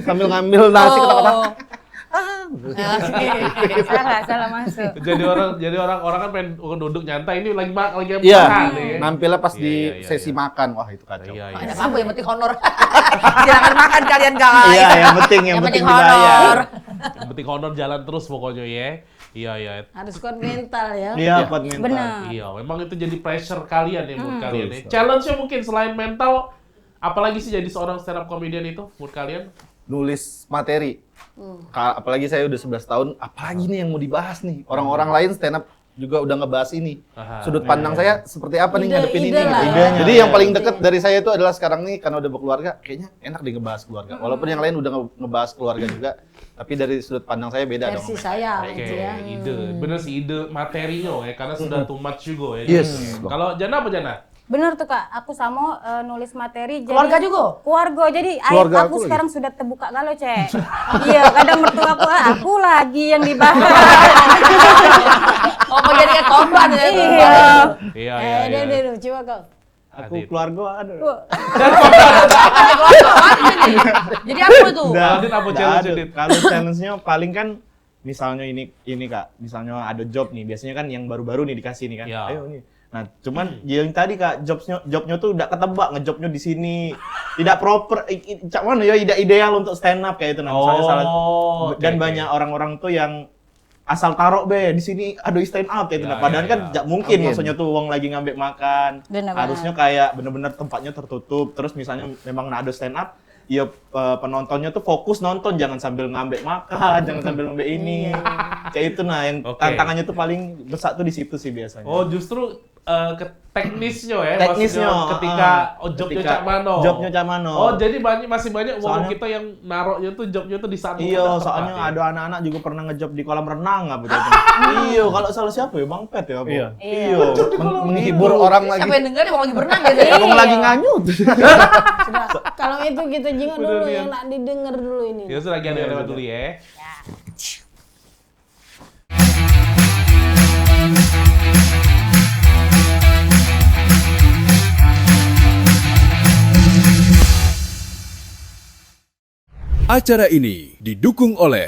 Sambil ngambil nasi kata-kata. Salah masuk. Jadi orang kan pengen duduk nyantai, ini lagi makan Iya, nih. nampilnya pas Iya, di iya, sesi iya. makan. Wah, itu kacau. Iya, iya. Ada apa yang penting honor. Silakan makan kalian guys. Iya, yang penting dibayar. honor. Yang penting honor jalan terus pokoknya ya. Iya, iya. Harus kuat mental ya. Iya, kuat mental. Benar. Iya, memang itu jadi pressure kalian ya buat kalian ya. Challenge-nya mungkin selain mental, apalagi sih jadi seorang stand up comedian itu buat kalian? Nulis materi. Apalagi saya udah 11 tahun, apalagi nih yang mau dibahas nih? Orang-orang lain stand up juga udah ngebahas ini. Aha. Sudut pandang saya seperti apa nih Ide- ngadepin ini ide gitu. lah. Idenya. Jadi yang paling deket dari saya itu adalah sekarang nih karena udah berkeluarga, kayaknya enak deh ngebahas keluarga. Walaupun yang lain udah ngebahas keluarga juga, tapi dari sudut pandang saya beda dong. Versi saya Oke, gitu ya. ide. Bener sih ide materinya ya, karena sudah too much juga ya. Yes. Kalau Jana apa Jana? Bener tuh Kak, aku sama nulis materi. Jadi, Keluarga juga? Keluarga, jadi Keluarga aku aku sekarang sudah terbuka galau, Cek. Iya, kadang mertua aku lagi yang dibahas. Oh, mau jadi korban ya? Iya. Iya, iya, iya. Coba kau. Aku keluarga ada. Jadi apa itu? Adit apa Nggak challenge, ada. Adit? Kalau challenge-nya paling kan misalnya ini Kak, misalnya ada job nih, biasanya kan yang baru-baru nih dikasih nih kan. Ya. Ayo nih. Nah, cuman yang tadi Kak, jobnya tuh udah ketebak ngejobnya di sini. Tidak proper, cak mana ya tidak ideal untuk stand up kayak itu nah. Misalnya salah oke, dan oke. banyak orang-orang tuh yang asal taruh be di sini aduh stand up kayak itu Ya, nah. Padahal ya, kan ya. nggak mungkin Amin. maksudnya tuh uang lagi ngambil makan. Benar-benar. Harusnya kayak bener-bener tempatnya tertutup. Terus misalnya memang ada stand up, ya penontonnya tuh fokus nonton, jangan sambil ngambil makan, jangan sambil ngambil ini. Kayak itu nah yang Oke. tantangannya tuh paling besar tuh di situ sih biasanya. Oh, justru ke teknisnya ya, Teknisnya, maksudnya ketika jobnya ketika Cak Mano. jobnya Cak Mano. Oh, jadi masih banyak uang Soalnya- kita yang naruhnya tuh jobnya tuh di sana. Iya, soalnya ada anak-anak juga pernah ngejob di kolam renang apa gitu. Iya, kalau salah siapa ya Bang Pet ya, Bu? Iya. Iya. Menghibur orang lagi. Siapa yang denger mau lagi berenang gitu? Wong lagi nganyut. Sudah. Kalau itu kita jenguk Bener, dulu Rian. yang nak didengar dulu ini. Ya sudah lagi ada yang lewat dulu ya. Acara ini didukung oleh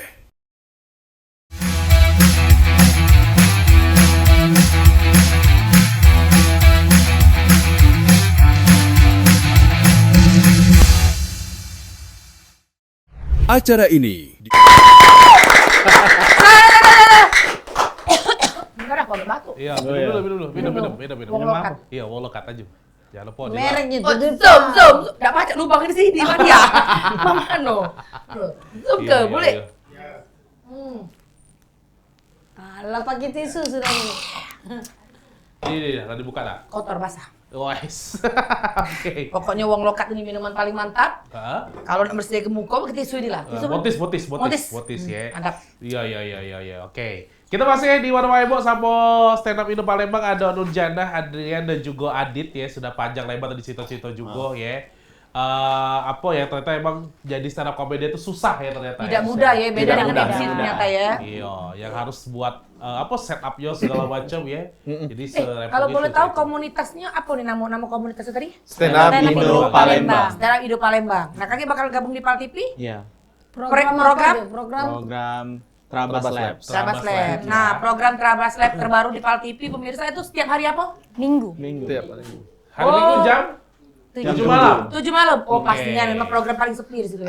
Acara ini Enggak ada kalau batuk. Iya, Oh, iya. minum. Wong lokat. Iya, wong lokat aja. Jangan lupa di Mereknya Oh, itu zoom. Enggak baca lubang di sini, mana ya? Mama no. Zoom ke, boleh? Alah pakai tisu sudah ini. Ini tadi buka dah. Kotor basah. Wes. Oke. Pokoknya wong lokat ini minuman paling mantap. Hah? Kalau nak bersih ke muka, pakai tisu ini lah. Tisu kan? Motis ya. Mantap. Iya. Oke. Kita masih di Warna Ibu sama stand up Indo Palembang, ada Nurjana, Adrian dan juga Adit ya, sudah panjang lebar di situ-situ juga ya. Apa ya, ternyata emang jadi stand up comedy itu susah ya ternyata. Tidak mudah ya, beda Tidak dengan mudah, MC tidak ternyata ya. Iya, yang harus buat setupnya segala macam ya. Jadi Kalau boleh tahu itu. komunitasnya apa nih nama komunitasnya tadi? Stand up Stand up Indo Indo Palembang. Stand up Indo Palembang. Nah, kakek bakal gabung di Pal TV? Iya. Program Program? apa dia? Program Program Trabas Labs. Trabas Lab. Nah, program Trabas Lab terbaru di Pal TV pemirsa itu setiap hari apa? Minggu. Minggu. Itu ya paling. Hari Minggu jam 7 malam. 7 malam. Oh, Oke. pastinya memang program paling sepi di situ.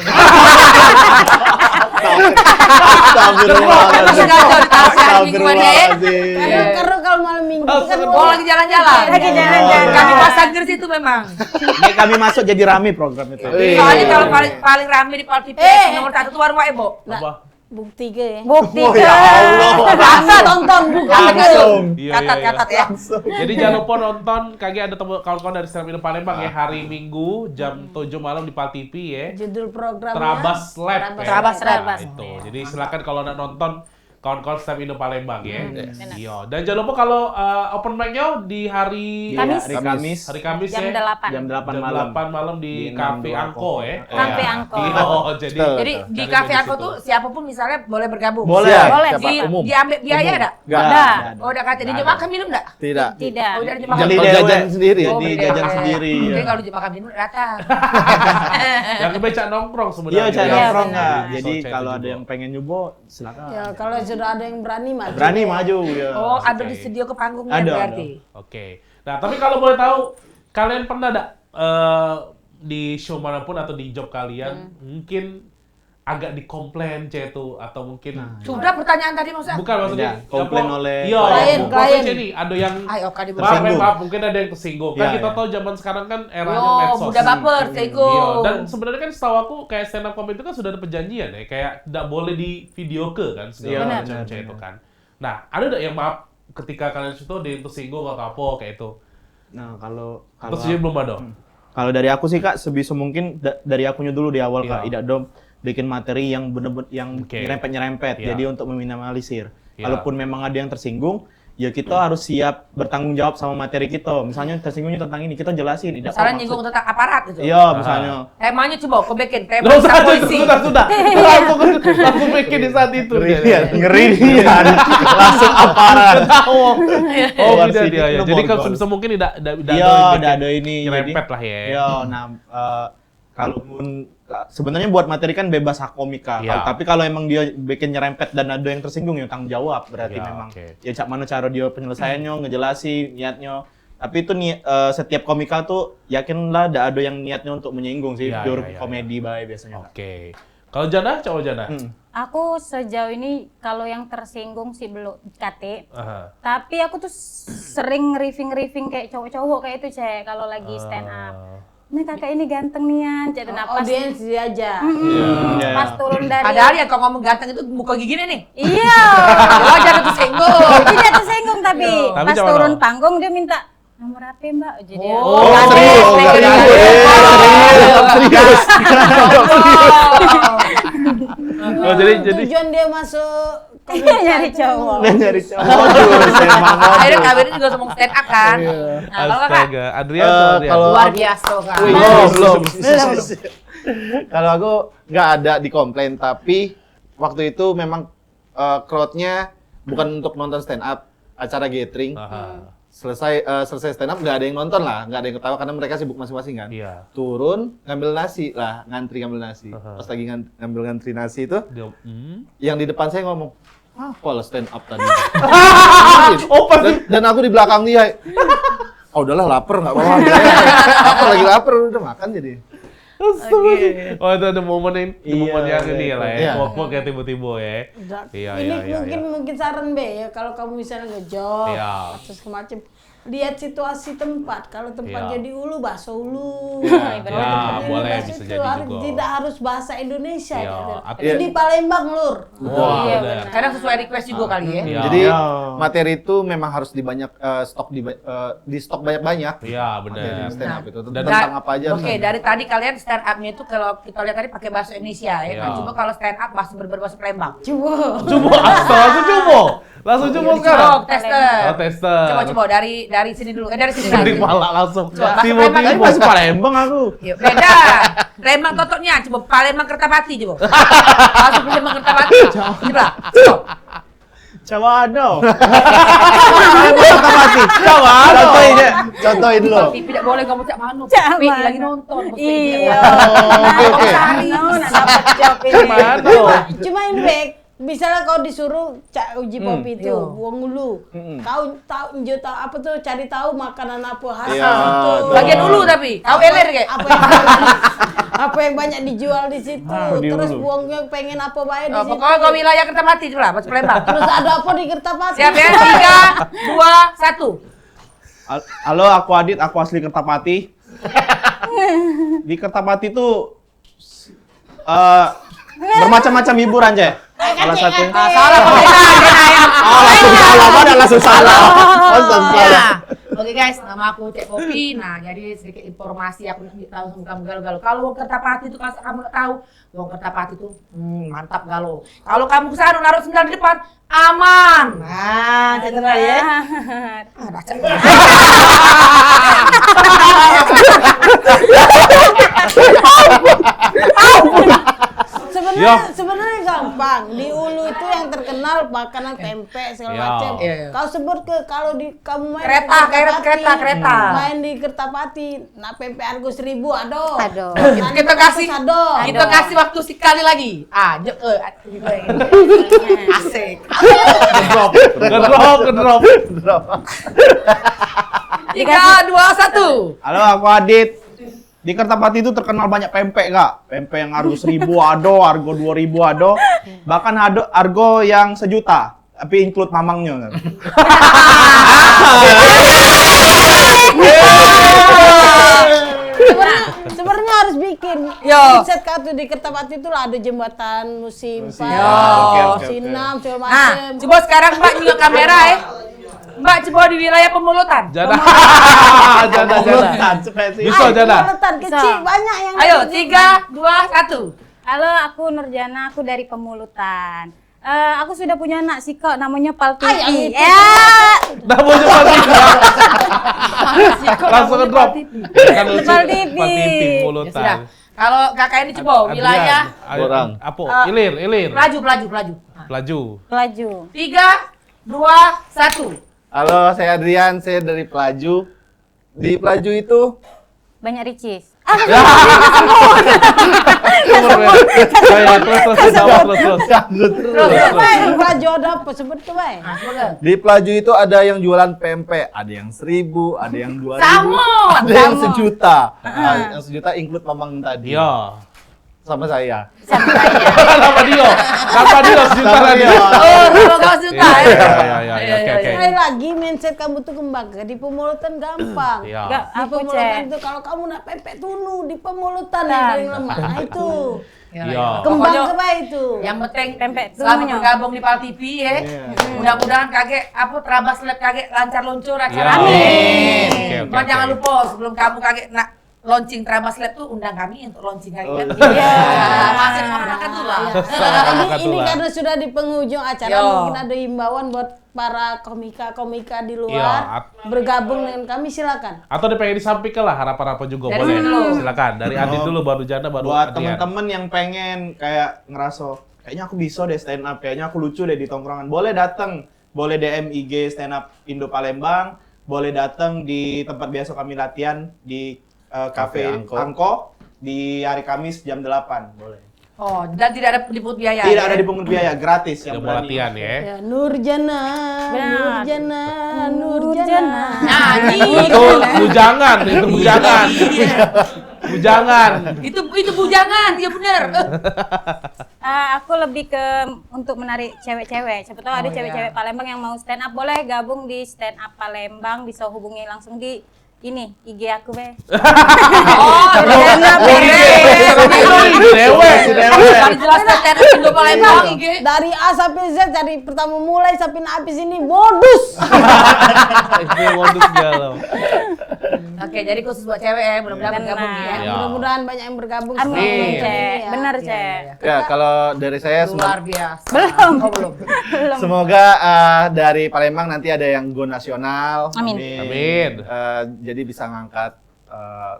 Astagfirullahaladzim. karena kalau malam minggu kan Oh, lagi jalan-jalan. Lagi jalan-jalan. Kami pasang di situ memang. Ini kami masuk jadi rame program itu. Soalnya kalau paling rame di Pal TV nomor 1 tuh warung Ebo. Apa? bukti ke. Bukti Oh ke. ya Allah. Rasa tonton bukan Langsung. Iya, Catat ya. Jadi jangan lupa nonton, kagak ada kawan-kawan dari Stand Up Indo Palembang ya, hari Minggu jam 7 malam di Pal TV ya. Judul programnya Trabas Lab. ya. Trabas Lab. Nah, itu. Jadi silakan kalau nak nonton kawan-kawan Stand Up Indo Palembang ya. Iya. Dan jangan lupa kalau open mic-nya di hari Kamis. hari Kamis Jam ya. 8. Jam 8 Jam malam. 8 malam di Cafe 620. Angko ya. Cafe Angko. Oh, jadi Jadi di cari kafe di aku situ. tuh siapapun misalnya boleh bergabung. Boleh. Boleh. Siapa? Umum. Diambil biaya enggak? Nggak. Ada. Oh, udah kata di Jemaah minum enggak? Tidak. Tidak. Oh, udah di Jemaah. Jadi Kalau jajan sendiri. Jadi jajan sendiri. Oke, Ya. kalau Jemaah minum datang. Yang becak nongkrong Iya, sebenarnya. cari Iya, nongkrong benar. nggak. Di Jadi Soce kalau itu ada juga. yang pengen nyoba, silakan. Ya kalau sudah ada yang berani maju. Berani maju ya. Oh, ada Oke. di studio ke panggungnya Ada, berarti. Oke. Nah, tapi kalau boleh tahu, kalian pernah ada di show manapun atau di job kalian mungkin agak dikomplain itu atau mungkin Sudah pertanyaan tadi maksudnya? bukan maksudnya Iya, komplain apa- oleh iya, klien. maksudnya nih ada yang Ayo, Kak, Tersinggung. maaf mungkin ada yang tersinggung kan Iya, kita iya. tahu zaman sekarang kan eranya Yo, medsos. mudah baper, Seiko. Iya, dan sebenarnya kan setahu aku kayak stand up comedy itu kan sudah ada perjanjian ya, kayak tidak boleh di video ke kan segala Iya, macam benar, itu kan. Nah, ada nggak yang maaf ketika kalian itu dia tersinggung atau apa kayak itu? Nah, kalau Terus dia belum ada. Kalau dari aku sih Kak, sebisa mungkin dari akunya dulu di awal Kak, Iya. tidak dong bikin materi yang bener-bener yang Oke. nyerempet-nyerempet. Iya. Jadi untuk meminimalisir. Iya. Kalaupun memang ada yang tersinggung, ya kita harus siap bertanggung jawab sama materi kita. Misalnya tersinggungnya tentang ini, kita jelasin. Tidak Misalnya nyinggung tentang aparat gitu. Iya, misalnya. Temanya coba kau bikin tema Nggak usah, tentang polisi. sudah. langsung bikin di saat itu. Ngeri dia. Langsung aparat. Oh, Keluar tidak sini, dia ya. kita Jadi kalau borgol. sebisa mungkin tidak Iya, ada ini. nyerempet lah ya. Iya, nah kalaupun sebenarnya buat materi kan bebas hak komika. Iya. Tapi kalau emang dia bikin nyerempet dan ada yang tersinggung ya tanggung jawab berarti Iya, memang. oke. Ya cak mana cara dia penyelesaiannya, ngejelasin niatnya. Tapi itu setiap komika tuh yakinlah ada yang niatnya untuk menyinggung sih, Iya, pure iya, iya, komedi baik biasanya. Kak. Oke. Kalau Jana, cowok Jana? Aku sejauh ini kalau yang tersinggung sih belum kate. Aha. Tapi aku tuh sering riffing kayak cowok-cowok kayak itu, Cek, kalau lagi stand up. Nih kakak ini ganteng nian, Cek, dan pas, Audiens dia aja. Iya. pas turun dari... Padahal ya kalau ngomong ganteng itu muka gigi nih. Iya. Wajar itu singgung. Jadi dia tersinggung tapi Tapi pas coba turun dong. panggung dia minta nomor HP Mbak. Jadi Oh, dia- serius. Serius. Oh, jadi Tujuan dia masuk nyari cowok. Dan nyari cowok. Emang Akhirnya Kak Beri juga ngomong stand up kan. Nah, kalau kakak astaga. Adrian, kalau luar biasa kan. Oh, belum. Kalau aku nggak ada di komplain, tapi waktu itu memang crowd-nya bukan untuk nonton stand up, acara gathering. Aha. Selesai stand up nggak ada yang nonton lah, nggak ada yang ketawa karena mereka sibuk masing-masing kan. Iya. Turun ngambil nasi lah, ngantri ngambil nasi. Pas lagi ngambil ngantri nasi itu, Dia, yang di depan saya ngomong, apa lah stand up tadi? Oh, pasti. dan aku di belakang dia, oh udahlah lapar nggak apa-apa. Lapar lagi lapar udah makan jadi. Oh, itu ada momen momen yang ini lah ya. Iya. Wok kayak tiba-tiba ya. Iya, ini iya, iya. mungkin saran B ya, kalau kamu misalnya ngejob Iya. terus semacam, lihat situasi tempat. Kalau tempatnya Iya. di Ulu, bahasa Ulu. Iya, Kalau ya, tempatnya di boleh, bahasa bisa itu jadi harus- juga. Tidak harus bahasa Indonesia. Iya, gitu. atau- Ini di Palembang, Lur. Wah, Iya, benar. benar. Kadang sesuai request juga kali ya. Iya. Jadi Iya. materi itu memang harus di stok banyak-banyak. Iya, Materi benar. stand up itu Dan- tentang apa aja. Oke, dari tadi kalian stand up-nya itu kalau kita lihat tadi pakai bahasa Indonesia ya. Kan? Iya. Coba kalau stand up berbahasa Palembang. Coba. Coba, langsung coba. Langsung coba sekarang. Coba tester. Oh, tester. Coba dari sini dulu. Dari sini Dari lagi. pala langsung. Coba, bahasa Tiba-tiba. Palembang. Masih Palembang aku. Yuk, beda. Palembang totoknya, coba Palembang Kertapati coba. Langsung Palembang Kertapati. Coba. Cawano. Contohin ya. Contohin dulu. Tapi tidak boleh kamu cak manu. Cak Tapi manu. lagi nonton. Iya. oke, oke. Nah, dapat job ini. Cuma ini Bek, misalnya kau disuruh uji kopi itu, Iya. buang hulu. Kau tahu apa tuh, cari tahu makanan apa khas Iya, itu. Bagian dulu tapi. Kau eler kayak. Apa yang banyak dijual di situ. di Terus hulu. buangnya pengen apa baik di Oh, situ. pokoknya kau wilayah Kertapati coba, bahasa Palembang. Terus ada apa di Kertapati? Siap ya? 3, 2, 1. Halo, aku Adit, aku asli Kertapati. Di Kertapati tuh bermacam-macam hiburan, Cek. Salah satu. Salah pemerintah. Langsung salah. Langsung salah. Ya. Oke guys, nama aku Cek Popi. Nah, jadi sedikit informasi aku tahu sama kamu galau-galau. Kalau wong Kertapati itu kalau kamu nggak tahu, wong Kertapati itu mantap galau. Kalau kamu ke sana naruh sendal di depan, aman. Nah, dengar ya. Ada cek. Sebenarnya gampang. Di Ulu itu yang terkenal makanan pempek segala macam. Kau sebut kalau di kamu main Kereta. main di Kertapati, nak pempek harga 1.000, aduh. Kita kasih waktu sekali lagi. Asik. Ngedrop. 3, 2, 1. Halo, aku Adit. Di Kertapati itu terkenal banyak pempek, Kak. Pempek yang harga 1.000 ado, harga 2.000 ado, bahkan ada harga yang 1 juta, tapi include mamangnya. Sebenarnya harus bikin. Yo. Set kau tuh di Kertapati itu lah ada jembatan musim Yo. musim 6 segala Nah, macam. coba sekarang Mbak juga kamera ya. Mbak coba di wilayah Pemulutan. Jana. Spesifik. Bisa Jana. Pemulutan kecil banyak yang Ayo, 3, 2, 1. Halo, aku Nurjana, aku dari Pemulutan. Aku sudah punya anak sih kok, namanya Paltipi. Namanya langsung ngedrop. Kan lucu. Paltipi. Paltipi Ya Mulutan. sudah. Kalau kakak ini coba wilayah Kurang. Apa? Ilir. pelaju. Pelaju. 3, 2, 1. Halo, saya Adrian, saya dari Pelaju. Di Pelaju itu Banyak ricis. Terus. Pelaju ada apa sebut tuh, Bay? Nah, semoga. di Pelaju itu ada yang jualan pempek, ada yang 1.000, ada yang 2.000, Sama. ada yang 1 juta. Nah, yang 1 juta include mamang tadi. Iya. Sama saya. Nama Dio sejuta Sama tadi. dia. Oh, kalau kau suka ya. Iya, oke. Sekali lagi mindset kamu tuh kembang di Pemulutan gampang. Iya. Enggak, Di aku Pemulutan cek. itu kalau kamu nak pempek tunu di Pemulutan yang paling lemah. Nah itu Iya. kembang Pokoknya ke baik itu. yang penting Pempek selamat tununya. bergabung di Pal TV ya. Mudah-mudahan kakek Trabas Lab kakek lancar luncur acara. Iya. Amin. Oke. Cuma jangan lupa sebelum kamu kakek nak launching Trabas Lab tuh undang kami untuk launching kakek kan. Iya. Masih makan tuh lah. Ini karena sudah di penghujung acara Yo. mungkin ada himbauan buat para komika-komika di Iya. luar bergabung dengan kami silakan. Atau dia pengen disampaikan lah harapan-harapan juga Dari boleh. mana dulu? Silakan. Dari Adit dulu, baru Jana, baru Buat Adrian. teman-teman yang pengen kayak ngerasa kayaknya aku bisa deh stand up, kayaknya aku lucu deh di tongkrongan, boleh datang, boleh DM IG stand up Indo Palembang, boleh datang di tempat biasa kami latihan di Cafe Angko di hari Kamis jam 8, boleh. Oh, dan tidak ada dipungut biaya. Tidak ya? ada dipungut biaya, gratis Udah yang mau berani. latihan ya. Ya, Nurjana. Nyanyi. Bujangan. Itu bujangan, dia bener. Aku lebih ke untuk menarik cewek-cewek. Siapa tahu ada cewek-cewek Palembang yang mau stand up, boleh gabung di stand up Palembang, bisa hubungi langsung di ini IG aku be. Oh, Dewe. Tadi jelaskan tenis Indo Palembang IG. Dari A sampai Z, dari pertama mulai sampai habis ini modus. Ini modus galau. Oke, jadi khusus buat cewek ya, mudah-mudahan Benar. bergabung ya. Ya. Mudah-mudahan banyak yang bergabung. Amin, Amin. Cek. Benar, Iya, Cek. Ya, kalau dari saya Luar biasa. Belum. Oh, belum. semoga dari Palembang nanti ada yang go nasional. Amin. Amin. Jadi bisa ngangkat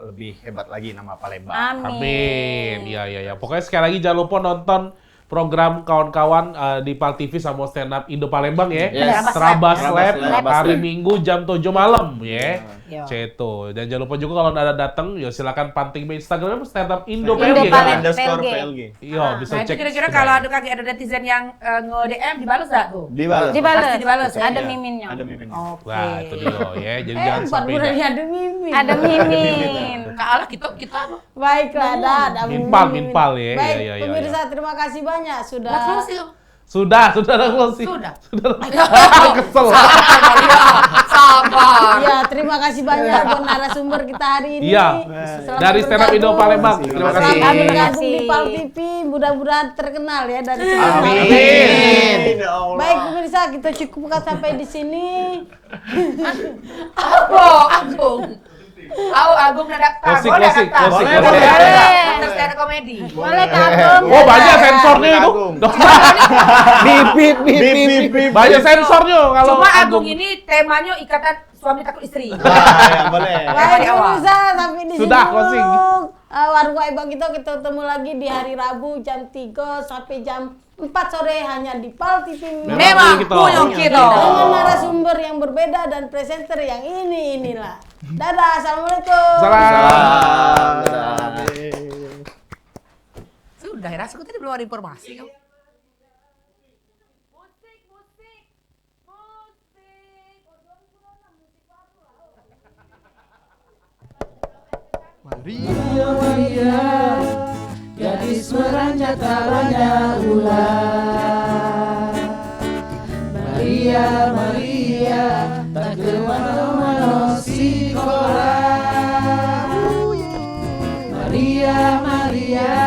lebih hebat lagi nama Palembang. Amin. Iya. Pokoknya sekali lagi jangan lupa nonton program kawan-kawan di Pal TV sama stand up Indo Palembang ya. Yes. Trabas Lab Lab. hari Minggu jam 7 malam ya. Iya. Ceto. Dan jangan lupa juga kalau ada datang ya silakan panting di Instagram stand up Indo Indo PLG. Palembang. Underscore PLG. PLG. Iya, bisa Nah, itu cek. kira-kira kalau ada kakek ada netizen yang nge-DM dibalas nggak tuh? Dibalas. Pasti dibalas ya? Ada miminnya. Ada miminnya. Oke. Wah, itu dia ya. Jadi jangan Empat sampai bulan nggak- ada mimin. Ada mimin. Nggak alah kita Baiklah, ada Minpal ya. Baik, Iya. pemirsa terima kasih banyak sudah nggak closing. Sudah ada closing. Sudah. Kesel. Sabar. Ya, terima kasih banyak buat narasumber kita hari ini. Iya. Selamat Dari Stand Up Indo bergabung. Palembang. Terima kasih. Kami bergabung Terima di kasih. PAL TV, mudah-mudahan terkenal ya dari sini. Amin. Ya Allah. Baik pemirsa, kita cukupkan sampai di sini. Agung. Agung udah daftar. Closing, Boleh closing, daftar. closing, Boleh. closing. Daftar stand up comedy. Boleh Kagum. Oh, banyak sensornya itu. Bip, bip, bip, bip, bip. Banyak sensornya kalau Cuma Agung ini temanya ikatan suami takut istri. Ya, boleh. Baik di awal. pemirsa, sampai di sini Sudah, dulu. closing. Warung Waibang kita ketemu lagi di hari Rabu jam 3 sampai jam 4 sore hanya di PAL TV. Memang kita. punya kita. Dengan narasumber yang berbeda dan presenter yang inilah. Dadah, assalamualaikum. Salam. Sudah, rasa aku tadi belum ada informasi. Maria, Maria, gadis meranjat tak banyak ular. Maria, Maria, tak kemana-mana si kolam. Maria, Maria,